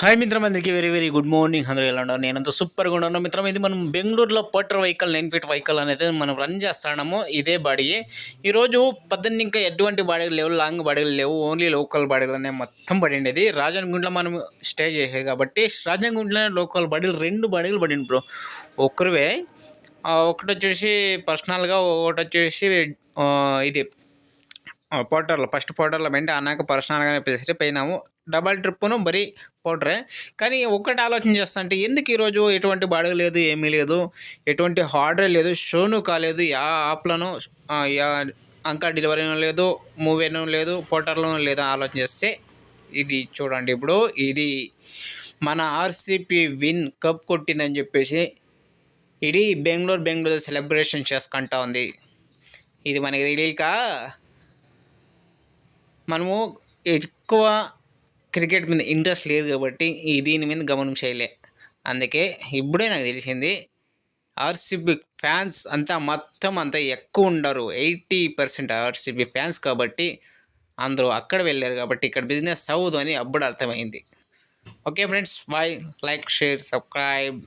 Hi మిత్రం, అందరికీ very very good morning. అందరూ ఎలా ఉన్నారు? నేనంతా సూపర్గా ఉన్నాను మిత్రం. ఇది మనం బెంగళూరులో పోటర్ వెహికల్ 9 ఫీట్ వెహికల్ అనేది మనం రన్ చేస్తున్నాము. ఇదే బాడీ ఈరోజు పద్దెనిమిది ఇంకా ఎటువంటి బాడీలు లేవు, లాంగ్ బాడీలు లేవు, ఓన్లీ లోకల్ బాడీలు అనేవి మొత్తం పడిండేది. రాజన్గుంట్లో మనం స్టే చేసేది కాబట్టి రాజన్గుంట్లోనే లోకల్ బాడీలు 2 బాడీలు పడింది బ్రో. ఒక్కరివే ఒకటి వచ్చేసి పర్సనల్గా, ఒకటి వచ్చేసి ఇది పోటర్లో ఫస్ట్ పోటర్లో పెండి అన్నాక పర్సనల్గానే పిలిచి పోయినాము. డబల్ ట్రిప్పును బరీ పోటరే. కానీ ఒక్కటి ఆలోచన చేస్తా అంటే ఎందుకు ఈరోజు ఎటువంటి బాడీ లేదు, ఏమీ లేదు, ఎటువంటి ఆర్డర్ లేదు, షోను కాలేదు, యా యాప్లను యా అంకా డెలివరీనూ లేదు, మూవీనూ లేదు, పోటర్లోనూ లేదు ఆలోచన చేస్తే ఇది చూడండి. ఇప్పుడు ఇది మన ఆర్సీపీ విన్ కప్ కొట్టిందని చెప్పేసి ఇది బెంగళూరు సెలబ్రేషన్ చేసుకుంటా ఉంది. ఇది మనకి తెలియక మనము ఎక్కువ క్రికెట్ మీద ఇంట్రెస్ట్ లేదు కాబట్టి దీని మీద గమనం చేయలే. అందుకే ఇప్పుడే నాకు తెలిసింది ఆర్సీబీ ఫ్యాన్స్ అంతా మొత్తం అంతా ఎక్కువ ఉండరు, 80% ఆర్సీబీ ఫ్యాన్స్ కాబట్టి అందరూ అక్కడ వెళ్ళారు కాబట్టి ఇక్కడ బిజినెస్ అవ్వదు అని అప్పుడు అర్థమైంది. Okay friends, bye. Like, share, subscribe.